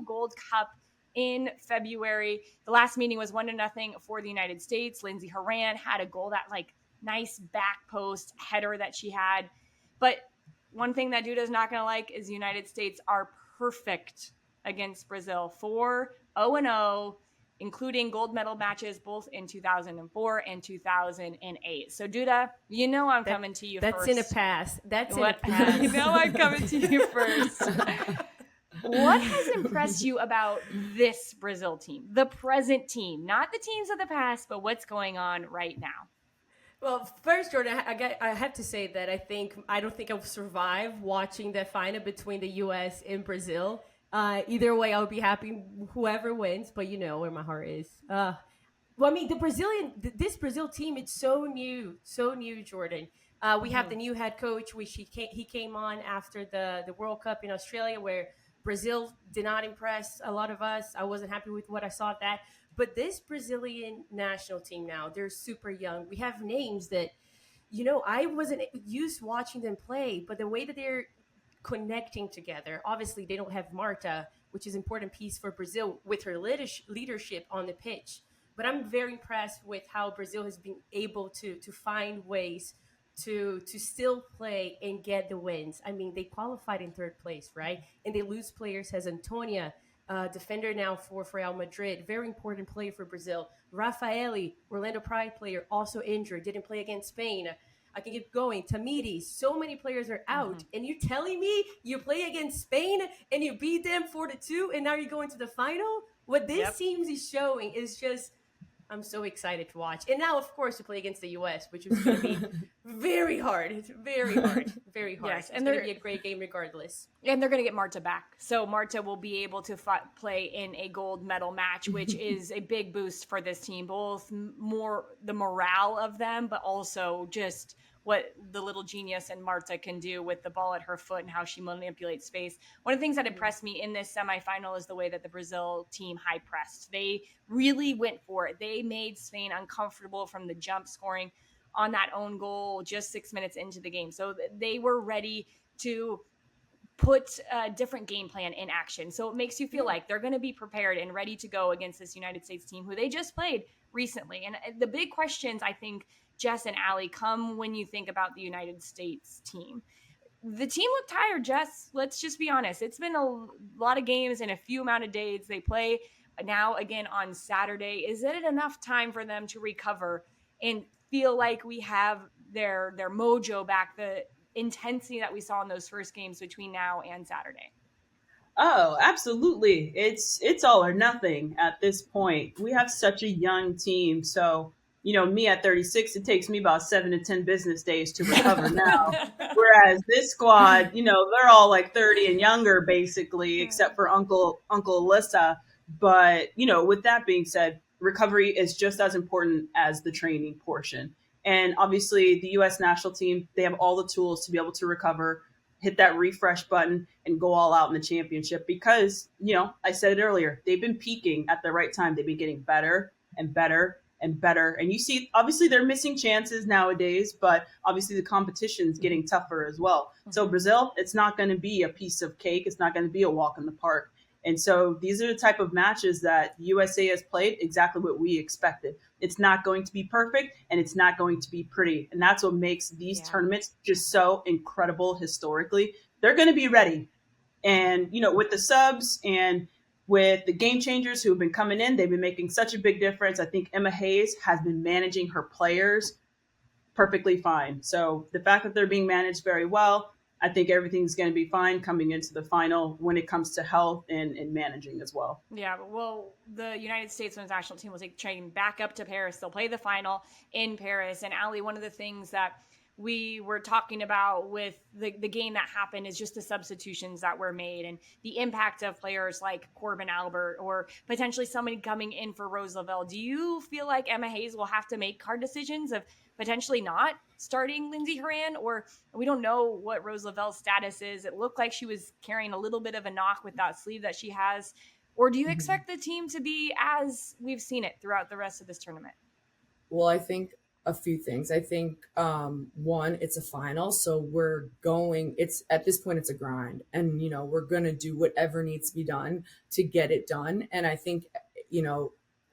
Gold Cup in February. The last meeting was 1-0 for the United States. Lindsey Horan had a goal, that like nice back post header that she had. But one thing that Duda's not going to like is the United States are perfect against Brazil. 4-0-0. including gold medal matches both in 2004 and 2008. So Duda, you know I'm coming to you that's first. In a past. That's what, in a past. You know I'm coming to you first. What has impressed you about this Brazil team, the present team, not the teams of the past, but what's going on right now? Well, first, Jordan, I have to say that I don't think I'll survive watching the final between the U.S. and Brazil. Either way, I'll be happy whoever wins, but you know where my heart is. Well, I mean, this Brazil team, it's so new, Jordan. We have the new head coach, which he came on after the World Cup in Australia, where Brazil did not impress a lot of us. I wasn't happy with what I saw at that. But this Brazilian national team now, they're super young. We have names that, I wasn't used to watching them play, but the way that they're connecting together, obviously they don't have Marta, which is an important piece for Brazil with her leadership on the pitch. But I'm very impressed with how Brazil has been able to find ways to still play and get the wins. I mean, they qualified in third place, right? And they lose players as Antonia, defender now for Real Madrid, very important player for Brazil. Rafaeli, Orlando Pride player, also injured, didn't play against Spain. I can keep going. Tamiri, so many players are out. And you're telling me you play against Spain and you beat them 4-2 and now you're going to the final? What this team is showing is just, I'm so excited to watch. And now, of course, to play against the U.S., which is going to be very hard. It's very hard. Very hard. Yes, and it's going to be a great game regardless. And they're going to get Marta back. So Marta will be able to play in a gold medal match, which is a big boost for this team. Both more the morale of them, but also just what the little genius and Marta can do with the ball at her foot and how she manipulates space. One of the things that impressed me in this semifinal is the way that the Brazil team high pressed. They really went for it. They made Spain uncomfortable from the jump, scoring on that own goal just 6 minutes into the game. So they were ready to put a different game plan in action. So it makes you feel like they're going to be prepared and ready to go against this United States team who they just played recently. And the big questions, I think, Jess and Allie, come when you think about the United States team. The team looked tired, Jess. Let's just be honest. It's been a lot of games in a few amount of days. They play now again on Saturday. Is it enough time for them to recover and feel like we have their mojo back, the intensity that we saw in those first games between now and Saturday? Oh, absolutely. It's all or nothing at this point. We have such a young team. So, me at 36, it takes me about 7 to 10 business days to recover now. Whereas this squad, they're all like 30 and younger, basically, except for Uncle Alyssa. But, with that being said, recovery is just as important as the training portion. And obviously, the U.S. national team, they have all the tools to be able to recover, hit that refresh button, and go all out in the championship because, I said it earlier, they've been peaking at the right time. They've been getting better and better and better. And you see, obviously, they're missing chances nowadays, but obviously the competition's getting tougher as well. So Brazil, it's not going to be a piece of cake. It's not going to be a walk in the park. And so these are the type of matches that USA has played exactly what we expected. It's not going to be perfect and it's not going to be pretty. And that's what makes these tournaments just so incredible historically. They're going to be ready. And, with the subs and with the game changers who have been coming in, they've been making such a big difference. I think Emma Hayes has been managing her players perfectly fine. So the fact that they're being managed very well, I think everything's going to be fine coming into the final when it comes to health and managing as well. Yeah, well, the United States women's national team will take train back up to Paris. They'll play the final in Paris. And Allie, one of the things that we were talking about with the game that happened is just the substitutions that were made and the impact of players like Corbin Albert or potentially somebody coming in for Rose Lavelle. Do you feel like Emma Hayes will have to make hard decisions of potentially not starting Lindsey Horan, or we don't know what Rose Lavelle's status is? It looked like she was carrying a little bit of a knock with that sleeve that she has. Or do you expect the team to be as we've seen it throughout the rest of this tournament? Well, I think a few things. I think one, it's a final, so it's at this point it's a grind, and we're gonna do whatever needs to be done to get it done. And I think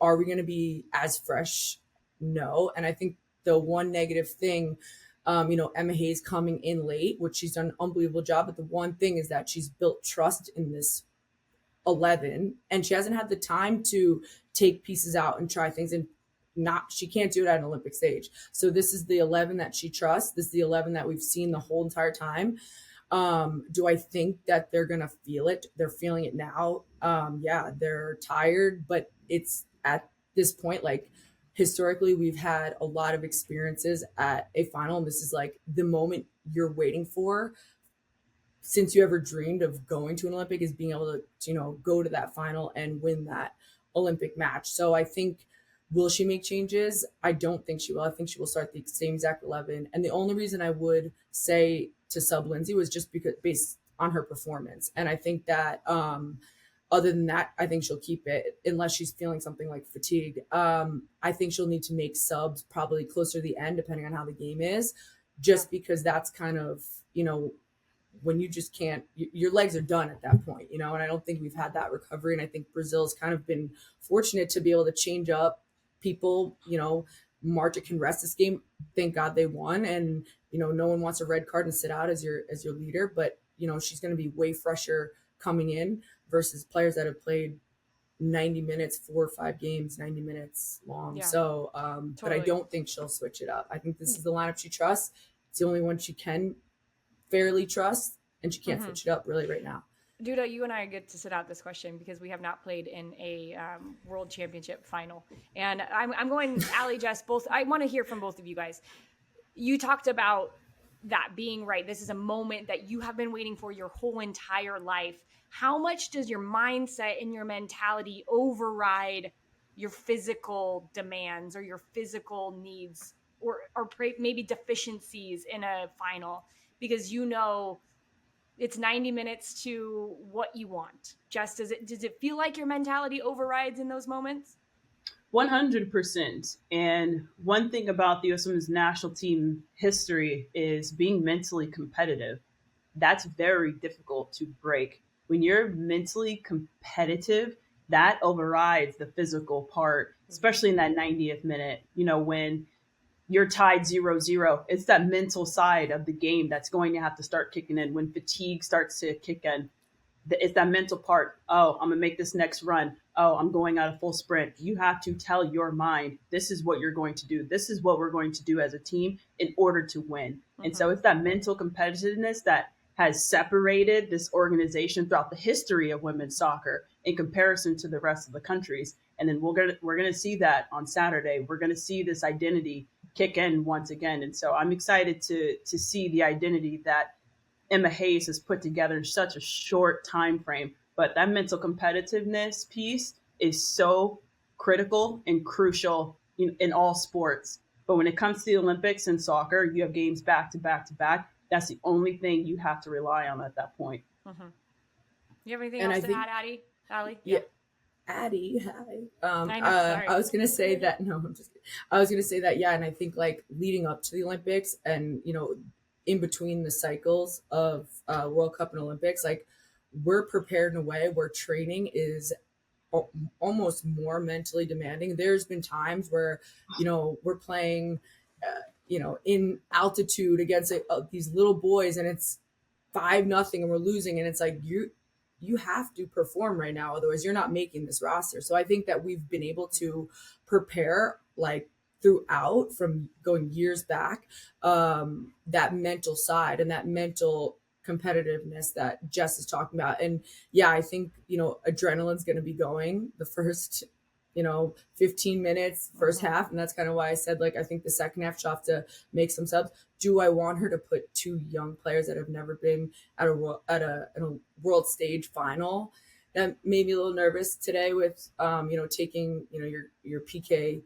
are we gonna be as fresh? No. And I think the one negative thing, Emma Hayes coming in late, which she's done an unbelievable job, but the one thing is that she's built trust in this 11 and she hasn't had the time to take pieces out and try things, and she can't do it at an Olympic stage. So this is the 11 that she trusts. This is the 11 that we've seen the whole entire time. Do I think that they're going to feel it? They're feeling it now. Yeah, they're tired, but it's at this point, like, historically, we've had a lot of experiences at a final, and this is like the moment you're waiting for since you ever dreamed of going to an Olympic, is being able to, go to that final and win that Olympic match. So I think, will she make changes? I don't think she will. I think she will start the same exact 11. And the only reason I would say to sub Lindsay was just because based on her performance. And I think that other than that, I think she'll keep it unless she's feeling something like fatigue. I think she'll need to make subs probably closer to the end, depending on how the game is, just because that's kind of, when you just can't, your legs are done at that point, and I don't think we've had that recovery. And I think Brazil's kind of been fortunate to be able to change up people. Marta can rest this game. Thank God they won. And, no one wants a red card and sit out as your leader, but, she's going to be way fresher coming in versus players that have played 90 minutes, 4 or 5 games, 90 minutes long. Yeah. So, totally. But I don't think she'll switch it up. I think this is the lineup she trusts. It's the only one she can fairly trust, and she can't switch it up really right now. Duda, you and I get to sit out this question because we have not played in a world championship final. And I'm going, Allie, Jess, both. I want to hear from both of you guys. You talked about that being right. This is a moment that you have been waiting for your whole entire life. How much does your mindset and your mentality override your physical demands or your physical needs or maybe deficiencies in a final? Because it's 90 minutes to what you want. Jess, does it feel like your mentality overrides in those moments? 100%. And one thing about the US Women's national team history is being mentally competitive. That's very difficult to break. When you're mentally competitive, that overrides the physical part, especially in that 90th minute, when you're tied 0-0. It's that mental side of the game that's going to have to start kicking in when fatigue starts to kick in. It's that mental part. Oh, I'm going to make this next run. Oh, I'm going at a full sprint. You have to tell your mind, this is what you're going to do. This is what we're going to do as a team in order to win. Mm-hmm. And so it's that mental competitiveness that has separated this organization throughout the history of women's soccer in comparison to the rest of the countries. And then we're going to see that on Saturday. We're going to see this identity kick in once again. And so I'm excited to see the identity that Emma Hayes has put together in such a short time frame. But that mental competitiveness piece is so critical and crucial in all sports. But when it comes to the Olympics and soccer, you have games back to back to back. That's the only thing you have to rely on at that point. Mm-hmm. You have anything else to add, Allie? Yeah. Addie, hi. I was gonna say that. No, I'm just kidding. I was gonna say that. Yeah, and I think like leading up to the Olympics, and in between the cycles of World Cup and Olympics, like we're prepared in a way where training is almost more mentally demanding. There's been times where we're playing, in altitude against these little boys, and it's 5-0, and we're losing, and it's like you have to perform right now, otherwise you're not making this roster. So I think that we've been able to prepare like throughout from going years back, that mental side and that mental competitiveness that Jess is talking about. And yeah, I think, adrenaline's going to be going the first, 15 minutes, first half. And that's kind of why I said, like, I think the second half she'll have to make some subs. Do I want her to put 2 young players that have never been at a world stage final? That made me a little nervous today with, taking, your PK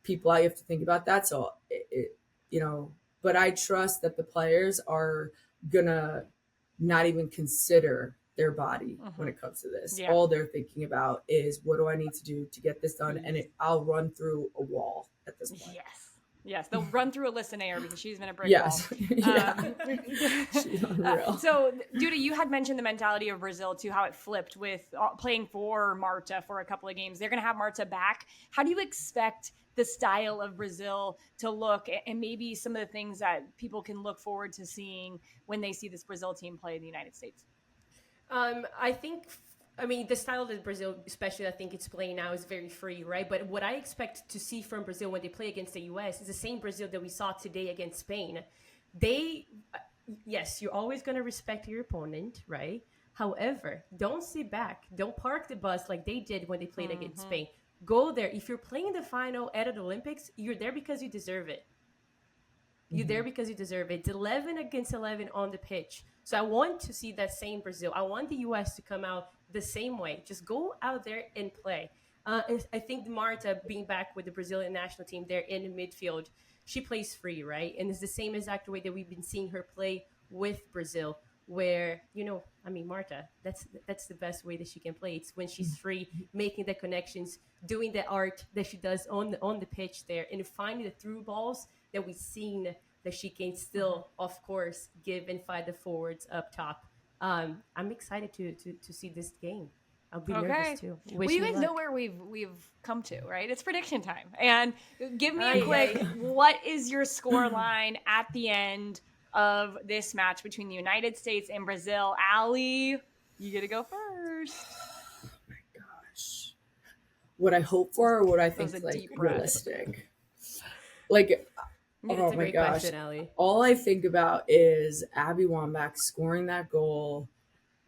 people out. You have to think about that. So, but I trust that the players are gonna not even consider their body when it comes to this. Yeah. All they're thinking about is, what do I need to do to get this done? And I'll run through a wall at this point. Yes, they'll run through Alyssa Nair because she's been a brick wall. She's unreal. So, Duda, you had mentioned the mentality of Brazil too, how it flipped with playing for Marta for a couple of games. They're going to have Marta back. How do you expect the style of Brazil to look, and maybe some of the things that people can look forward to seeing when they see this Brazil team play in the United States? I think I mean, the style that Brazil, especially I think it's playing now, is very free, right? But what I expect to see from Brazil when they play against the US is the same Brazil that we saw today against Spain. They, yes, you're always going to respect your opponent, right? However, don't sit back. Don't park the bus like they did when they played against Spain. Go there. If you're playing the final at the Olympics, you're there because you deserve it. You're there because you deserve it. It's 11 against 11 on the pitch. So I want to see that same Brazil. I want the U.S. to come out the same way. Just go out there and play. And I think Marta being back with the Brazilian national team there in the midfield, she plays free, right? And it's the same exact way that we've been seeing her play with Brazil, where, Marta, that's the best way that she can play. It's when she's free, making the connections, doing the art that she does on the pitch there, and finding the through balls that we've seen that she can still, of course, give and fight the forwards up top. I'm excited to see this game. I'll be nervous too. Well, you guys know where we've come to, right? It's prediction time. And give me a quick, what is your score line at the end of this match between the United States and Brazil? Allie, you get to go first. Oh my gosh. What I hope for or what I think realistic? Oh my gosh. Question, all I think about is Abby Wambach scoring that goal.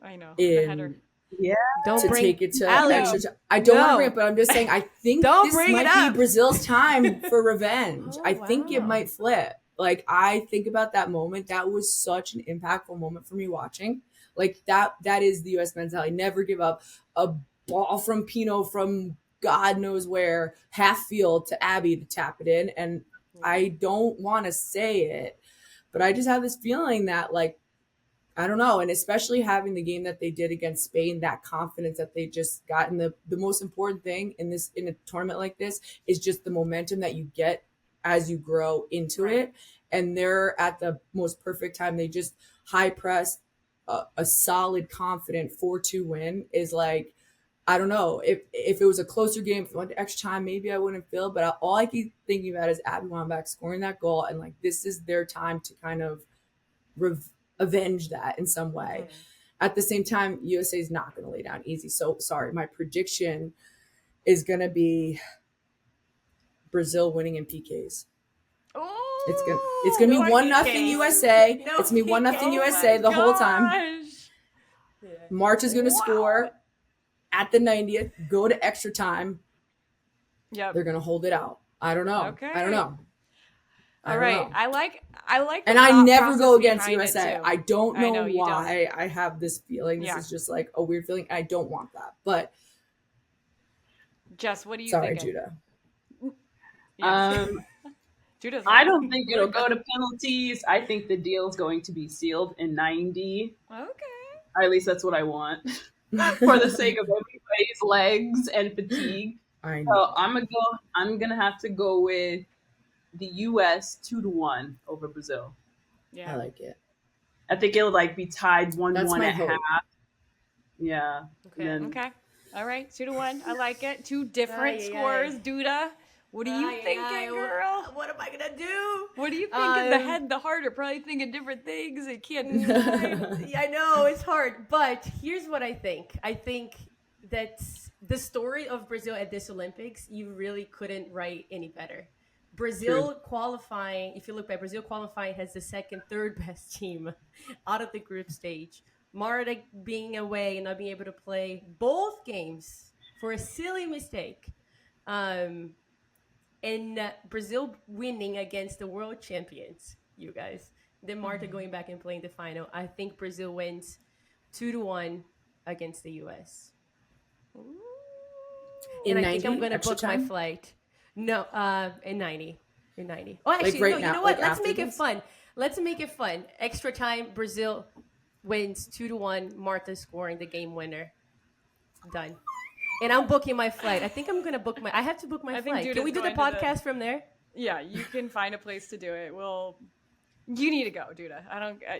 I know. The header. Yeah. Take it to extra time. I don't want to bring it, but I'm just saying I think this might be Brazil's time for revenge. I think it might flip. I think about that moment. That was such an impactful moment for me watching. That is the US mentality. Never give up. A ball from Pino from God knows where, half field to Abby to tap it in. And I don't want to say it, but I just have this feeling that I don't know. And especially having the game that they did against Spain, that confidence that they just got. And the most important thing in a tournament like this is just the momentum that you get as you grow into it. And they're at the most perfect time. They just high press a solid, confident 4-2 win is I don't know if it was a closer game, if it went to extra time, maybe I wouldn't feel. But all I keep thinking about is Abby Wambach scoring that goal, and this is their time to kind of avenge that in some way. At the same time, USA is not going to lay down easy. So sorry, my prediction is going to be Brazil winning in PKs. Oh, it's gonna be 1-0 USA. It's gonna be 1-0 USA the whole time. Yeah. March is gonna score at the 90th, go to extra time. Yep. They're going to hold it out. I don't know. Okay. I don't know. All right. I like and I never go against USA. I don't know why don't. I have this feeling. This is just a weird feeling. I don't want that. But Jess, what do you think? Sorry, Judah. Judah's I don't think it'll go to penalties. I think the deal's going to be sealed in 90. Okay. Or at least that's what I want. For the sake of everybody's legs and fatigue. I know. So I'm gonna have to go with the US 2-1 over Brazil. Yeah. I like it. I think it'll be tied 1-1 at hope. half. Yeah. Okay. Okay. All right. 2-1. I like it. Two different scores. Duda, what are you thinking, girl? What am I gonna do? What do you think? The head, the heart are probably thinking different things. It can't. I know it's hard, but here's what I think. I think that the story of Brazil at this Olympics, you really couldn't write any better. Brazil qualifying, if you look back, Brazil qualifying has the third best team out of the group stage. Marta being away and not being able to play both games for a silly mistake. And Brazil winning against the world champions, you guys. Then Marta going back and playing the final. I think Brazil wins 2-1 against the US. And I think I'm going to book my flight. No, in 90. In 90. Oh, actually, no, you know what? Let's make it fun. Let's make it fun. Extra time, Brazil wins 2-1. Marta scoring the game winner. Done. And I'm booking my flight. I think I'm going to book I have to book my flight. Can we do the podcast from there? Yeah, you can find a place to do it. You need to go, Duda.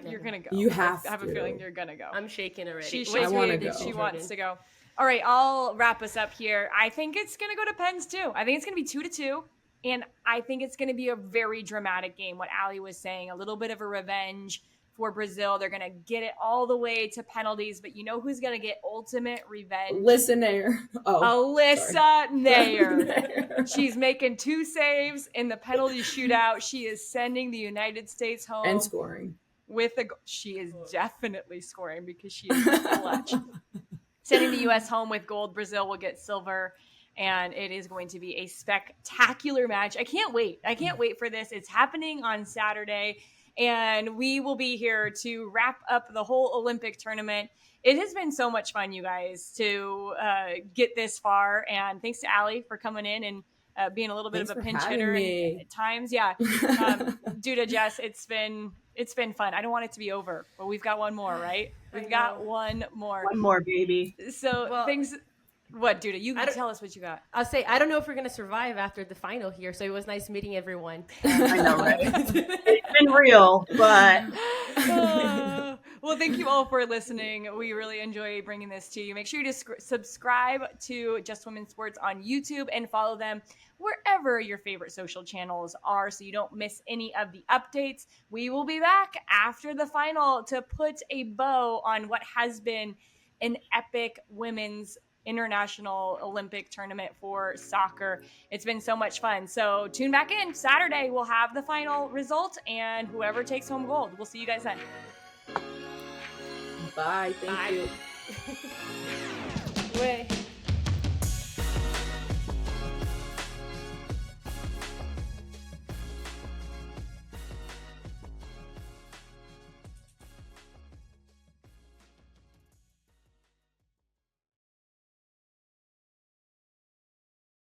You're going to go. You have to. I have a feeling you're going to go. I'm shaking already. She wants to go. All right, I'll wrap us up here. I think it's going to go to pens too. I think it's going to be 2-2. And I think it's going to be a very dramatic game. What Allie was saying, a little bit of a revenge for Brazil. They're going to get it all the way to penalties, but you know who's going to get ultimate revenge? Listener. Oh, Alyssa Nair. Nair. She's making 2 saves in the penalty shootout. She is sending the United States home. And scoring. With a, she is definitely scoring because she is clutch. Sending the U.S. home with gold. Brazil will get silver. And it is going to be a spectacular match. I can't wait. I can't wait for this. It's happening on Saturday. And we will be here to wrap up the whole Olympic tournament. It has been so much fun, you guys, to get this far. And thanks to Allie for coming in and being a little bit of a pinch hitter at times. Yeah. Duda, Jess, it's been fun. I don't want it to be over, but we've got one more, right? We've got one more. One more, baby. So things... What, Duda? You can tell us what you got. I'll say, I don't know if we're going to survive after the final here, so it was nice meeting everyone. I know, right? It's been real, but... Well, thank you all for listening. We really enjoy bringing this to you. Make sure you subscribe to Just Women Sports on YouTube and follow them wherever your favorite social channels are so you don't miss any of the updates. We will be back after the final to put a bow on what has been an epic women's international Olympic tournament for soccer. It's been so much fun. So tune back in. Saturday, we'll have the final result and whoever takes home gold. We'll see you guys then. Bye. Thank you. Way.